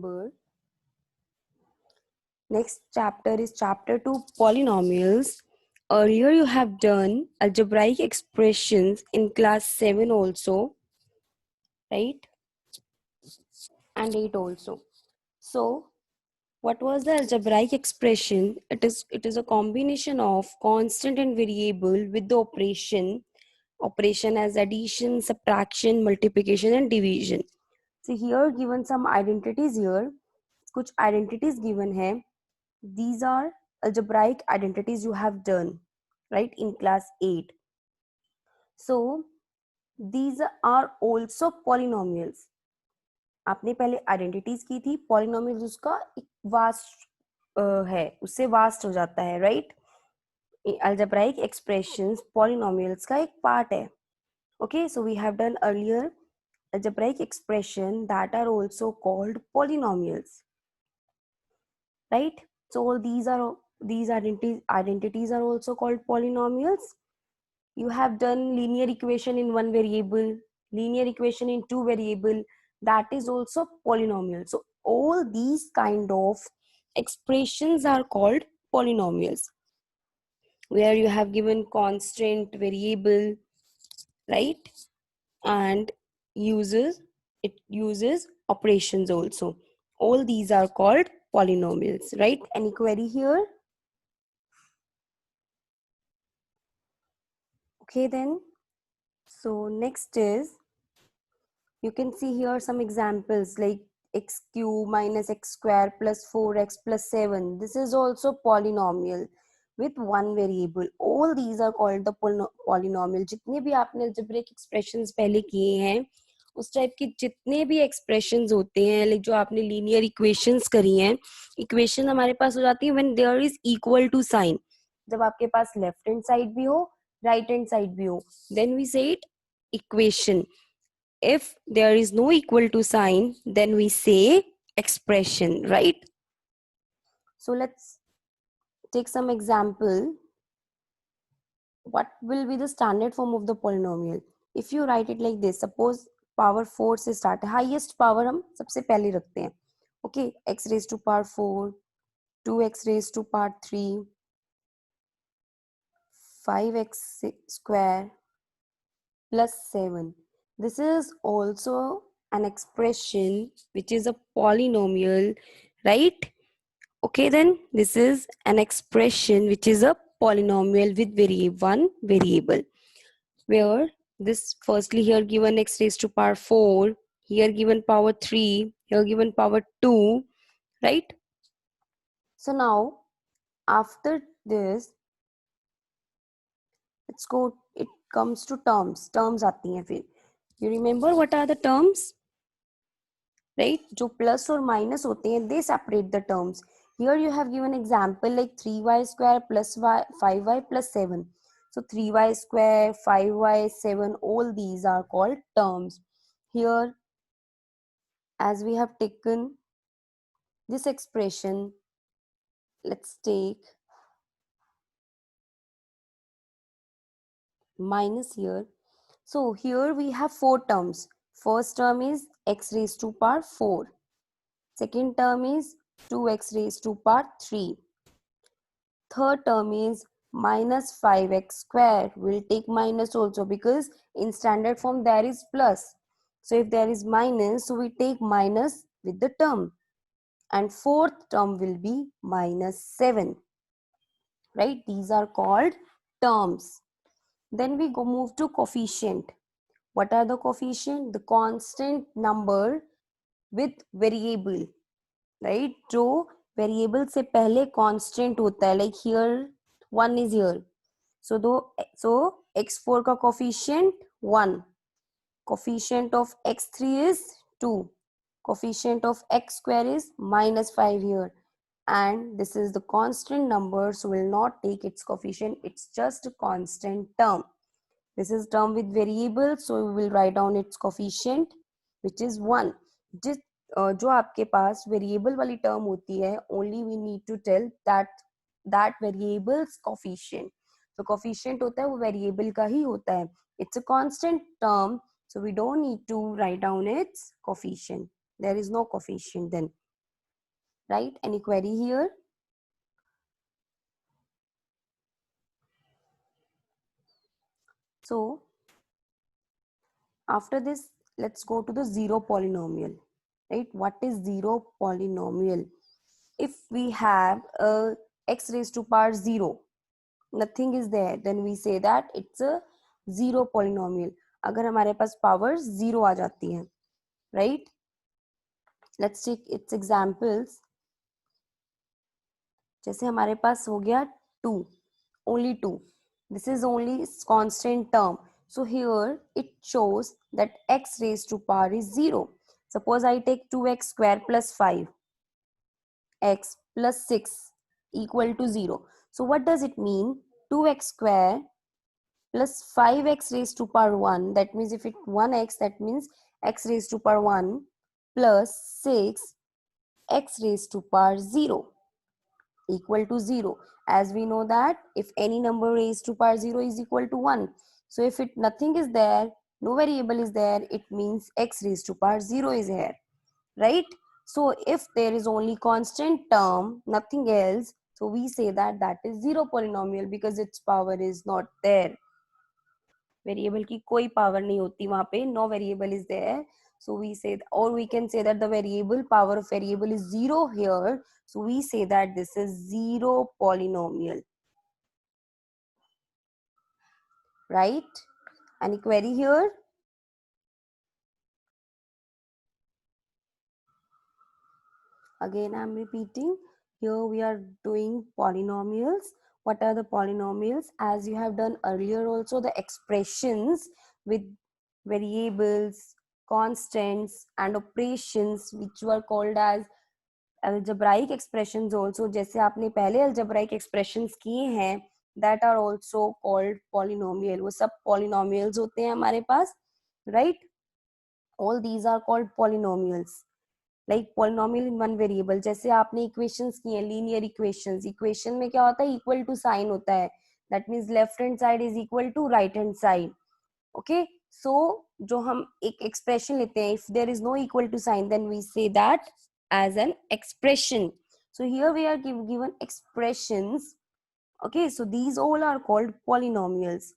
remember, next chapter is chapter 2, polynomials. Earlier you have done algebraic expressions in class 7 also, right? And 8 also. So what was the algebraic expression? It is a combination of constant and variable with the operation as addition, subtraction, multiplication and division. So here given some identities here, कुछ identities given है. These are algebraic identities you have done, right, in class 8. So these are also polynomials. आपने पहले identities की थी, polynomials उसका एक vast है, उससे वास्ट हो जाता है, राइट. algebraic expressions polynomials का एक पार्ट है. Okay, so we have done earlier algebraic expression that are also called polynomials, right? So all these identities are also called polynomials. You have done linear equation in one variable, linear equation in two variable, that is also polynomial. So all these kind of expressions are called polynomials, where you have given constant, variable, right, and it uses operations also. All these are called polynomials, right? Any query here? Okay then, so next is, you can see here some examples like x cube minus x square plus 4x plus 7. This is also polynomial with one variable. All these are called the polynomial. जितने भी आपने algebraic expressions पहले किए हैं, उस type के जितने भी expressions होते हैं, like जो आपने linear equations करी हैं, equation हमारे पास हो जाती है when there is equal to sign. जब आपके पास left hand side भी हो, right hand side भी हो, then we say it equation. If there is no equal to sign, then we say expression, right? So let's take some example. What will be the standard form of the polynomial? If you write it like this, suppose power 4 से start है, highest power हम सबसे पहले रखते हैं. Okay, x raised to power 4, 2x raised to power 3, 5x square plus 7. This is also an expression which is a polynomial, right? Okay, then this is an expression which is a polynomial with one variable, where this firstly here given x raised to power 4, here given power 3, here given power 2, right? So now after this, let's go, it comes to terms आती हैं फिर. You remember what are the terms? Right? जो plus और minus होते हैं, they separate the terms. Here you have given example like 3y square plus 5y plus 7. So 3y square, 5y, 7, all these are called terms. Here, as we have taken this expression, let's take minus here. So here we have four terms. First term is x raised to power 4. Second term is 2x raised to power 3. Third term is minus 5x square. We'll take minus also because in standard form there is plus. So if there is minus, so we take minus with the term. And fourth term will be minus 7. Right? These are called terms. Then we go move to coefficient. What are the coefficient? The constant number with variable. Right? जो variable से पहले constant होता है, like here 1 is here, so x4 का coefficient 1, coefficient of x3 is 2, coefficient of x square is -5 here, and this is the constant number, so we'll not take its coefficient, it's just a constant term. This is term with variable, so we will write down its coefficient which is 1. जो आपके पास variable वाली term होती है, only we need to tell that variables coefficient. तो coefficient होता है वो variable का ही होता है, it's a constant term, so we don't need to write down its coefficient, there is no coefficient then. right? Any query here? So after this, let's go to the zero polynomial, right? What is zero polynomial? If we have a x raised to power 0, nothing is there, then we say that it's a zero polynomial. अगर हमारे पास powers 0 आ जाती हैं, right? Let's take its examples. जैसे हमारे पास हो गया 2, only 2. This is only constant term. So here it shows that x raised to power is 0. Suppose I take 2x square plus 5, x plus 6 equal to 0. So what does it mean? 2x square plus 5x raised to power 1. That means if it 1x, that means x raised to power 1 plus 6 x raised to power 0 equal to 0. As we know that if any number raised to power 0 is equal to 1. So if it nothing is there, no variable is there, it means x raised to power 0 is here, right? So if there is only constant term, nothing else, so we say that that is zero polynomial because its power is not there. Variable की कोई power नहीं होती वहां पे, no variable is there. So we say, or we can say that the variable power of variable is 0 here. So we say that this is zero polynomial, right? Any query here? Again, I'm repeating. Here we are doing polynomials. What are the polynomials? As you have done earlier also, the expressions with variables, constants and operations which were called as algebraic expressions also. जैसे आपने पहले algebraic expressions किए हैं, that are also called polynomial. वो सब polynomials होते हैं हमारे पास, right? All these are called polynomials. Like polynomial in one variable. जैसे आपने equations किए हैं, linear equations. Equation में क्या होता है? Equal to sign होता है. That means left hand side is equal to right hand side. Okay? So जो हम एक expression लेते हैं, if there is no equal to sign, then we say that as an expression. So here we are given expressions. Okay, so these all are called polynomials.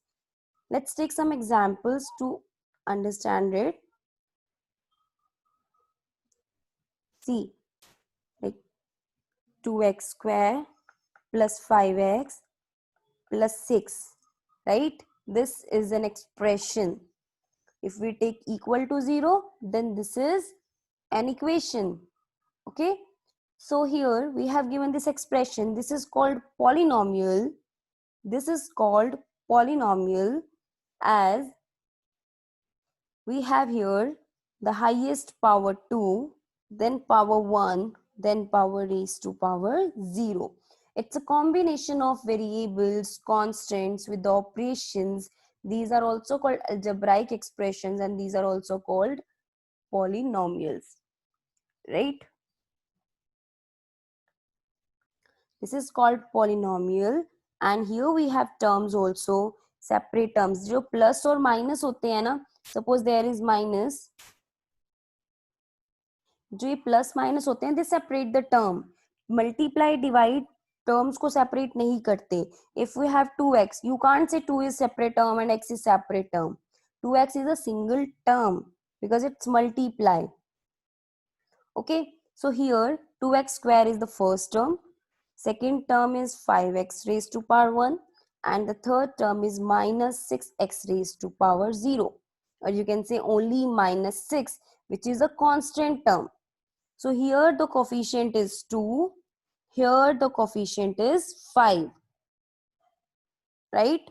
Let's take some examples to understand it. See, like 2x square plus 5x plus 6, right? This is an expression. If we take equal to 0, then this is an equation. Okay, so here we have given this expression. This is called polynomial. This is called polynomial as we have here the highest power 2, then power 1, then power raised to power 0. It's a combination of variables, constants with the operations. These are also called algebraic expressions and these are also called polynomials, right? This is called polynomial and here we have terms also, separate terms. जो plus और minus होते हैं ना, suppose there is minus, जो ये plus minus होते हैं, they separate the term. Multiply divide terms को सेपरेट नहीं करते. If we have 2x, you can't say 2 is separate term and x is separate term. 2x is a single term because it's multiply. Okay, so here 2x square is the first term, second term is 5x raised to power 1 and the third term is minus 6x raised to power 0, or you can say only minus 6, which is a constant term. So here the coefficient is 2, here the coefficient is 5, right?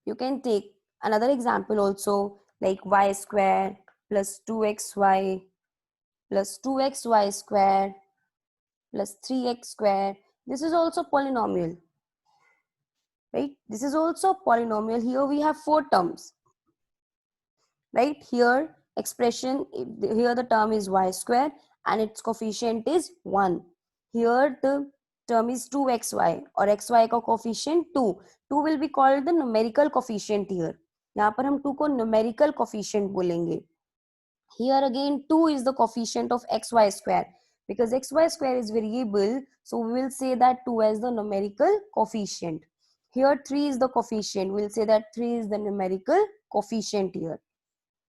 You can take another example also, like y square plus 2xy plus 2xy square plus 3x square. This is also polynomial, right? This is also polynomial. Here we have 4 terms, right? Here expression, here the term is y square and its coefficient is 1. Here the term is 2xy और xy का coefficient 2. 2 will be called the numerical coefficient here. यहाँ पर हम 2 को numerical coefficient बोलेंगे. Here again 2 is the coefficient of xy square. Because xy square is variable, so we will say that 2 as the numerical coefficient. Here 3 is the coefficient. We'll say that 3 is the numerical coefficient here,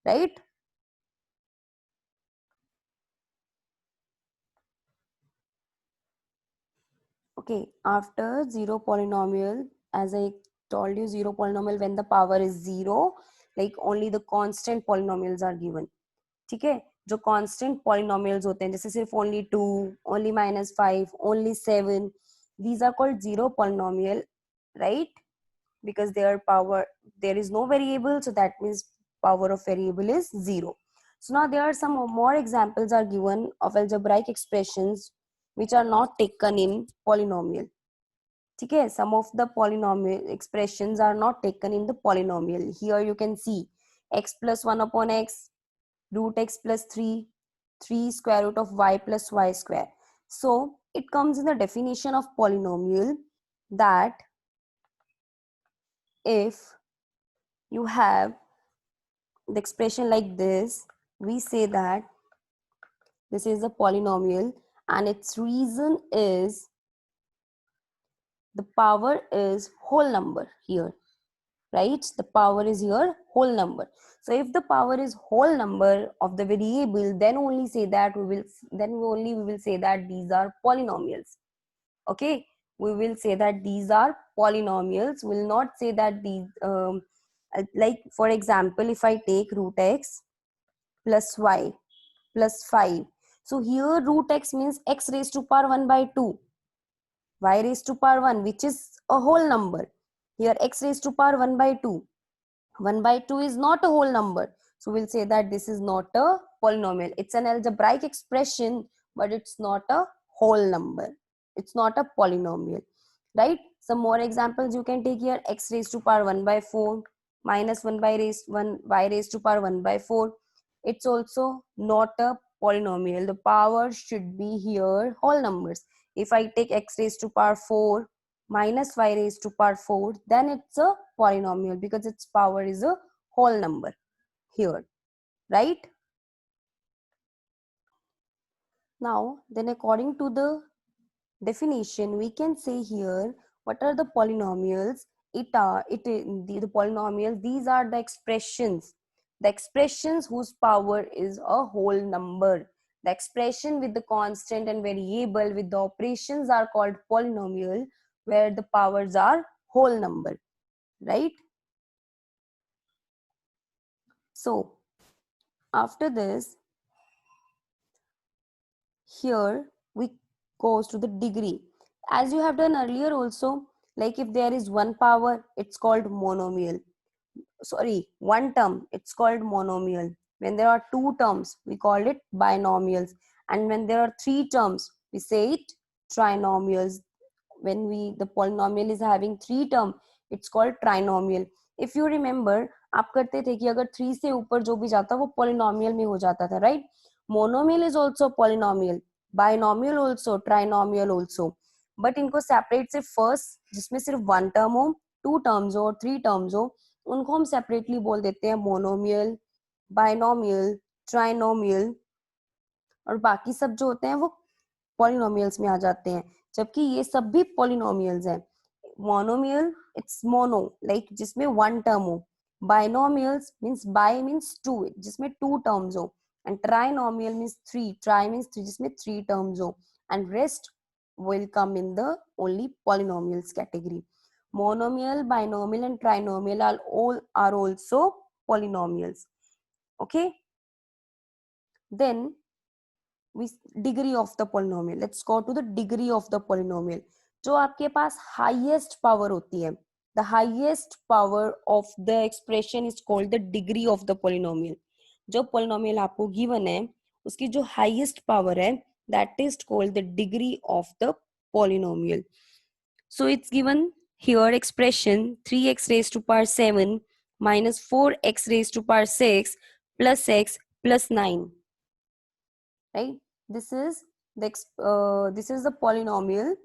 right? Okay, after zero polynomial, as I told you, zero polynomial when the power is zero, like only the constant polynomials are given. ठीक है, जो constant polynomials होते हैं जैसे सिर्फ only 2, only -5, only 7, these are called zero polynomial, right? Because their power, there is no variable, so that means power of variable is zero. So now there are some more examples are given of algebraic expressions which are not taken in polynomial. Okay, some of the polynomial expressions are not taken in the polynomial. Here you can see x plus 1 upon x, root x plus 3, 3 square root of y plus y square. So it comes in the definition of polynomial that if you have the expression like this, we say that this is a polynomial and its reason is the power is whole number here, right? The power is here whole number. So if the power is whole number of the variable, then only say that we will say that these are polynomials. Okay, we will say that these are polynomials. Will not say that these like for example, if I take root x plus y plus 5. So here root x means x raised to power 1 by 2, y raised to power 1, which is a whole number. Here x raised to power 1 by 2. 1 by 2 is not a whole number. So we'll say that this is not a polynomial. It's an algebraic expression, but it's not a whole number. It's not a polynomial, right? Some more examples you can take here. X raised to power 1 by 4 minus 1 by raised 1 y raised to power 1 by 4. It's also not a polynomial. The power should be here whole numbers. If I take x raised to power 4 minus y raised to power 4, then it's a polynomial because its power is a whole number here, right? Now, then according to the definition, we can say here what are the polynomials. The polynomials, these are the expressions whose power is a whole number. The expression with the constant and variable with the operations are called polynomial, where the powers are whole number, right? So after this, here we goes to the degree, as you have done earlier also. Like if there is one power, it's called monomial. Sorry, one term, it's called monomial. When there are two terms, we call it binomials, and when there are three terms, we say it trinomials. When the polynomial is having three term, it's called trinomial. If you remember, आप करते थे कि अगर 3 से ऊपर जो भी जाता वो polynomial में हो जाता था, right? Monomial is also polynomial, binomial also, trinomial also. But इनको सेपरेट से फर्स्ट जिसमें सिर्फ वन टर्म हो, टू टर्म्स हो और थ्री टर्म्स हो, उनको हम सेपरेटली बोल देते हैं मोनोमियल, बाइनोमियल, ट्राइनोमियल, और बाकी सब जो होते हैं वो पॉलिनोमियल्स में आ जाते हैं, जबकि ये सब भी पॉलिनोमियल्स हैं. मोनोमियल इट्स मोनो, लाइक जिसमें वन टर्म हो. Binomials means bi means two, जिसमें टू टर्म्स हो. And trinomial means three, tri means three, जिसमें थ्री टर्म्स हो. And rest will come in the only polynomials category. Monomial, binomial and trinomial are also polynomials. Okay, then we degree of the polynomial. Let's go to the degree of the polynomial. जो आपके पास highest power होती है, the highest power of the expression is called the degree of the polynomial. जो polynomial आपको given है उसकी जो highest power है, that is called the degree of the polynomial. So it's given here expression 3x raised to power 7 minus 4x raised to power 6 plus x plus 9. Right? This is the polynomial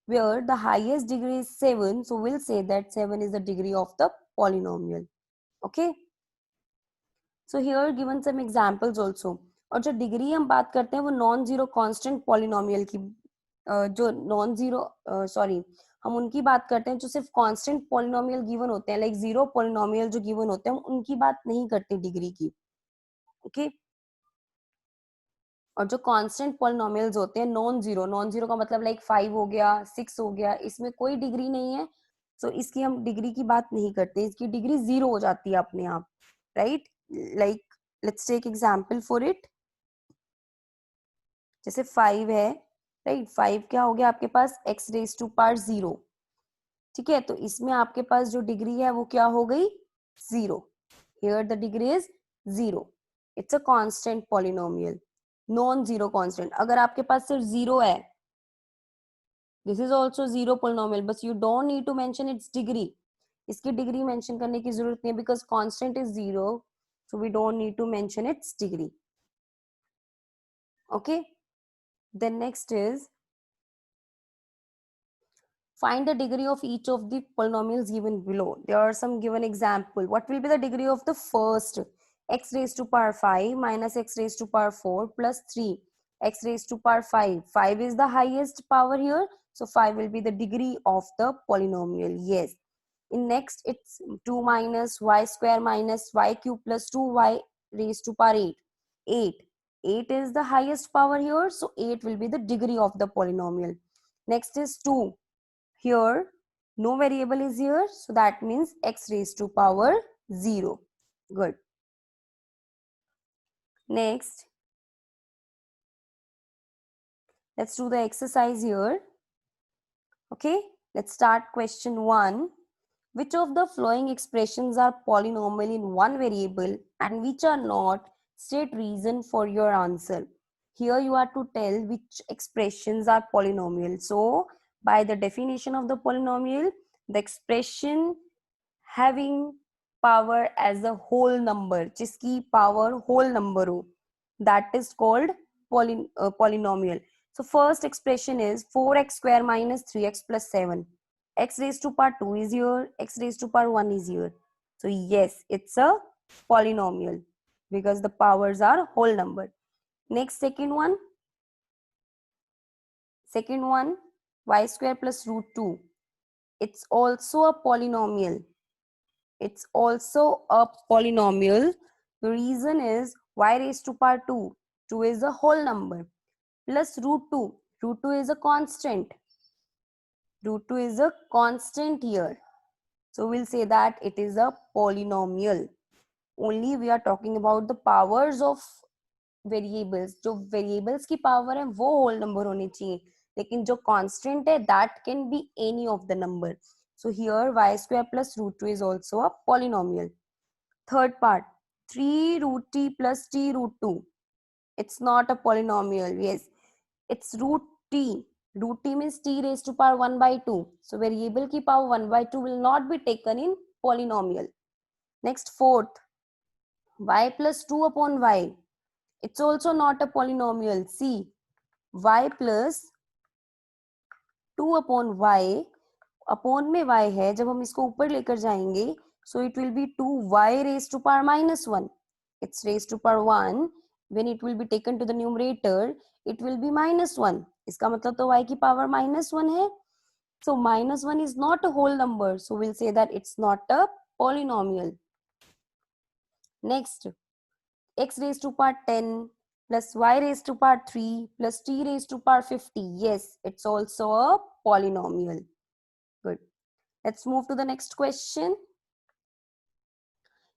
where the highest degree is 7. So we'll say that 7 is the degree of the polynomial. Okay. So here given some examples also. और जो degree हम बात करते हैं वो non zero constant polynomial की, जो non zero sorry हम उनकी बात करते हैं जो सिर्फ कांस्टेंट पॉलिनोमियल गिवन होते हैं, लाइक जीरो पॉलिनोमियल जो गिवन होते हैं, उनकी बात नहीं करते डिग्री की। ओके, और जो कांस्टेंट पॉलिनोमियल्स होते हैं नॉन जीरो, नॉन जीरो का मतलब लाइक 5 हो गया, 6 हो गया, इसमें कोई डिग्री नहीं है, सो इसकी हम डिग्री की बात नहीं करते, इसकी डिग्री जीरो हो जाती है अपने आप, right. Like let's take example for it. जैसे 5 है, राइट, 5 क्या हो गया आपके पास, x रेज टू पावर 0, ठीक है, तो इसमें आपके पास जो डिग्री है वो क्या हो गई, zero. Here the degree is zero, it's a constant polynomial, non zero constant. अगर आपके पास सिर्फ जीरो है, this is also zero polynomial, बस you don't need to mention its degree, इसकी डिग्री मेंशन करने की जरूरत नहीं है, because constant is zero, so we don't need to mention its degree. Okay, then next is find the degree of each of the polynomials given below. There are some given example. What will be the degree of the first? X raised to power 5 minus x raised to power 4 plus 3 x raised to power 5. 5 is the highest power here, so 5 will be the degree of the polynomial. Yes. In next, it's 2 minus y square minus y cube plus 2y raised to power 8. 8. 8 is the highest power here, so 8 will be the degree of the polynomial. Next is 2. Here, no variable is here, so that means x raised to power 0. Good. Next, let's do the exercise here. Okay, let's start question 1. Which of the following expressions are polynomial in one variable and which are not? State reason for your answer. Here you are to tell which expressions are polynomial. So, by the definition of the polynomial, the expression having power as a whole number, जिसकी power whole number हो, that is called polynomial. So first expression is 4x square minus 3x plus 7. X raised to power 2 is here, x raised to power 1 is here. So yes, it's a polynomial because the powers are whole number. Next, second one, y square plus root 2. It's also a polynomial. It's also a polynomial. The reason is y raised to power 2. 2 is a whole number. Plus root 2. Root 2 is a constant. Root 2 is a constant here. So we'll say that it is a polynomial. Only we are talking about the powers of variables. जो variables की power है वो whole number होनी चाहिए. लेकिन जो constant है that can be any of the number. So here y square plus root 2 is also a polynomial. Third part, 3 root t plus t root 2. It's not a polynomial. Yes, it's root t. Root t means t raised to power 1 by 2. So variable ki power 1 by 2 will not be taken in polynomial. Next, fourth, y plus 2 upon y. It's also not a polynomial. See, y plus 2 upon y, upon में y है, जब हम इसको ऊपर लेकर जाएंगे, so it will be 2y raised to power minus 1. It's raised to power 1. When it will be taken to the numerator, it will be minus 1. इसका मतलब तो y की power minus 1 है. So minus 1 is not a whole number. So we'll say that it's not a polynomial. Next, x raised to power 10 plus y raised to power 3 plus t raised to power 50. Yes, it's also a polynomial. Good. Let's move to the next question.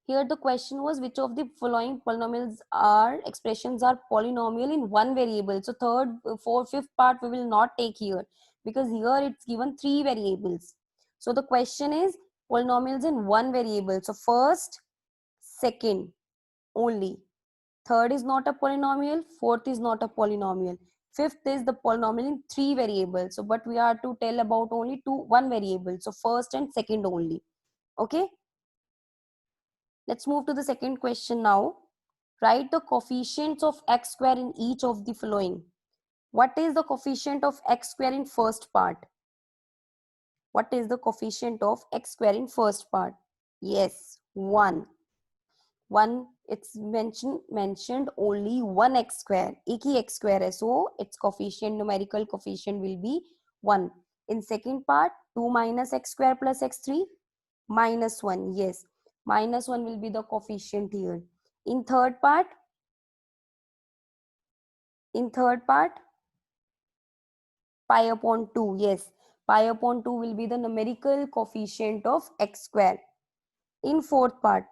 Here the question was which of the following polynomials are expressions are polynomial in one variable. So third, fourth, fifth part we will not take here because here it's given 3 variables. So the question is polynomials in one variable. So first, second only. Third is not a polynomial. Fourth is not a polynomial. Fifth is the polynomial in 3 variables. So but we are to tell about only one variable. So first and second only. Okay. Let's move to the second question now. Write the coefficients of x square in each of the following. What is the coefficient of x square in first part? What is the coefficient of x square in first part? Yes, 1. 1 it's mentioned only one x square, एक ही x square है, so its coefficient, numerical coefficient will be 1. In second part, 2 minus x square plus x3 minus 1. Yes, minus 1 will be the coefficient here. In third part, pi upon 2. Yes, pi upon 2 will be the numerical coefficient of x square. In fourth part,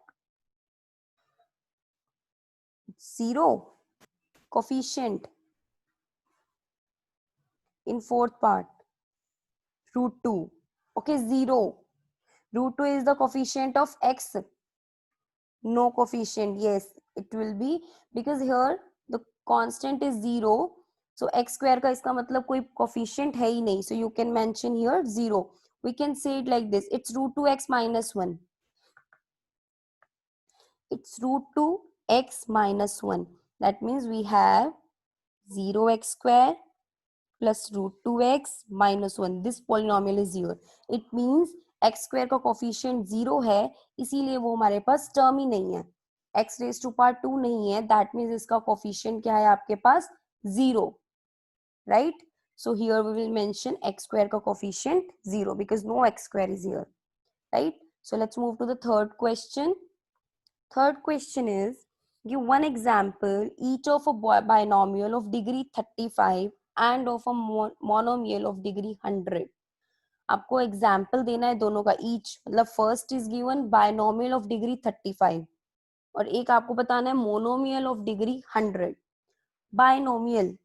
0 coefficient. In fourth part, root 2. Okay, 0. Root 2 is the coefficient of x. No coefficient. Yes, it will be, because here the constant is 0. So x square का इसका मतलब कोई coefficient है ही नहीं. So you can mention here 0. We can say it like this. It's root 2x minus 1. It's root 2x minus 1. That means we have 0x square plus root 2x minus 1. This polynomial is here. It means x square का coefficient 0 है, इसीलिए वो हमारे पास term ही नहीं है. x raised to power 2 नहीं है, that means इसका coefficient क्या है आपके पास? 0. Right? So here we will mention x square का coefficient 0 because no x square is here. Right? So let's move to the third question. Third question is, give one example each of a binomial of degree 35 and of a monomial of degree 100. आपको example देना है दोनों का each, मतलब first is given binomial of degree 35 और एक आपको बताना है monomial of degree 100. Binomial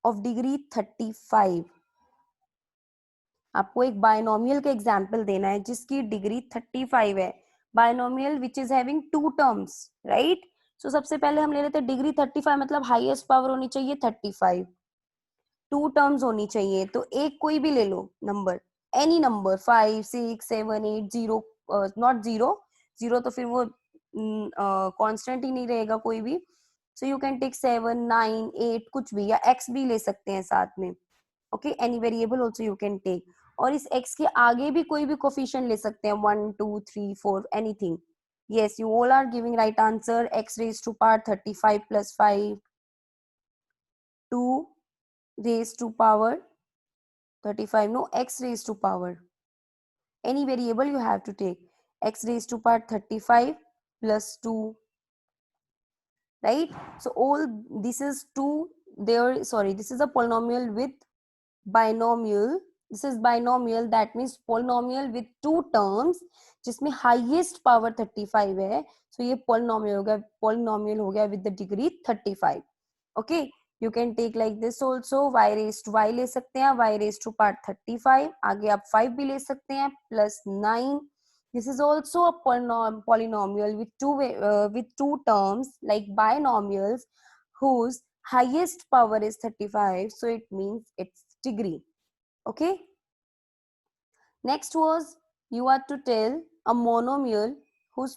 of degree 35, आपको एक बायनोमियल का एग्जाम्पल देना है जिसकी डिग्री 35 है. Binomial which is having two terms, right. So सबसे पहले हम ले लेते हैं डिग्री 35, मतलब हाईएस्ट पावर होनी चाहिए 35, टू टर्म्स होनी चाहिए. तो एक कोई भी ले लो नंबर, एनी नंबर, 5 6 7 8 0, नॉट 0, 0 तो फिर वो कांस्टेंट ही नहीं रहेगा कोई भी. सो यू कैन टेक 7 9 8 कुछ भी, या एक्स भी ले सकते हैं साथ में. Okay, any variable also you can take. और इस x के आगे भी कोई भी कोफिशिएंट ले सकते हैं, 1 2 3 4 anything. yes, you all are giving right answer. x raised to power 35 plus 5, 2 raised to power 35, no, x raised to power, any variable you have to take, x raised to power 35 plus 2, right. So all this is 2 there, sorry, this is a polynomial with binomial. This is binomial, that means polynomial with two terms जिसमें highest power 35 है. So ये polynomial हो गया with the degree 35. Okay, you can take like this also. Y raised to y ले सकते हैं, y raised to power 35, आगे आप 5 भी ले सकते हैं, plus 9. This is also a polynomial with two terms like binomials whose highest power is 35, so it means its degree. Okay, next was, you are to tell a monomial whose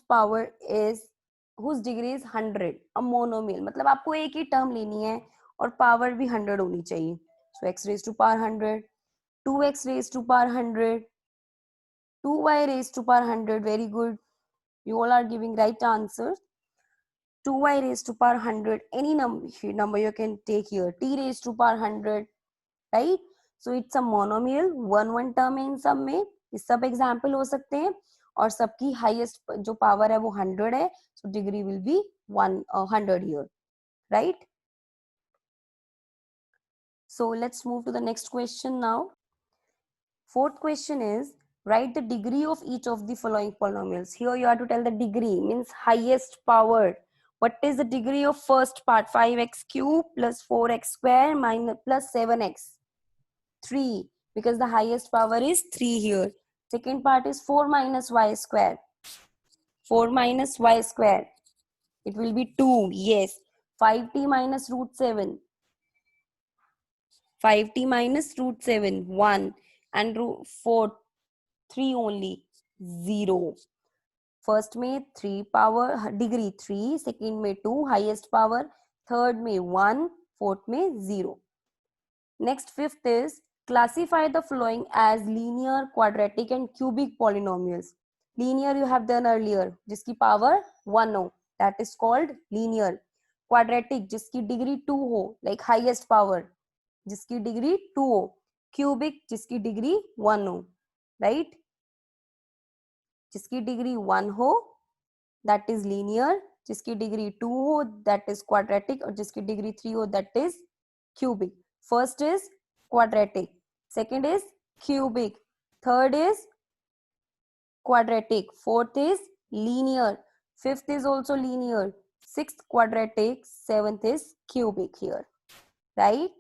degree is 100. a monomial मतलब आपको एक ही term लेनी है और power भी 100 होनी चाहिए. so x raised to power 100, 2x raised to power 100, 2y raised to power 100. very good, you all are giving right answers. 2y raised to power 100, any number you can take here, t raised to power 100, right. So it's a monomial, one term है इन सब में, ये सब example हो सकते हैं और सबकी हाईएस्ट जो पावर है वो 100 है. so degree will be 100 here, right. So let's move to the next question now. Fourth question is, write the degree of each of the following polynomials. Here you have to tell the degree, means highest power. What is the degree of first part? 5x cube plus 4x square minus plus 7x. 3, because the highest power is 3 here. Second part is 4 minus y square. 4 minus y square. It will be 2. Yes. 5t minus root 7. 5t minus root 7. 1. And root 4. 3 only. 0. First में 3 power degree 3. Second में 2 highest power. Third में 1. Fourth में 0. Next, fifth is, classify the following as linear, quadratic and cubic polynomials. Linear you have done earlier, जिसकी power 1 हो. that is called linear. Quadratic जिसकी degree 2 हो, like highest power जिसकी degree 2 हो. Cubic जिसकी degree 1 हो, right? जिसकी degree 1 हो that is linear, जिसकी डिग्री 2 हो that is quadratic, और जिसकी डिग्री 3 हो that is cubic. First is quadratic, second is cubic, third is quadratic, fourth is linear, fifth is also linear, sixth quadratic, seventh is cubic here, right?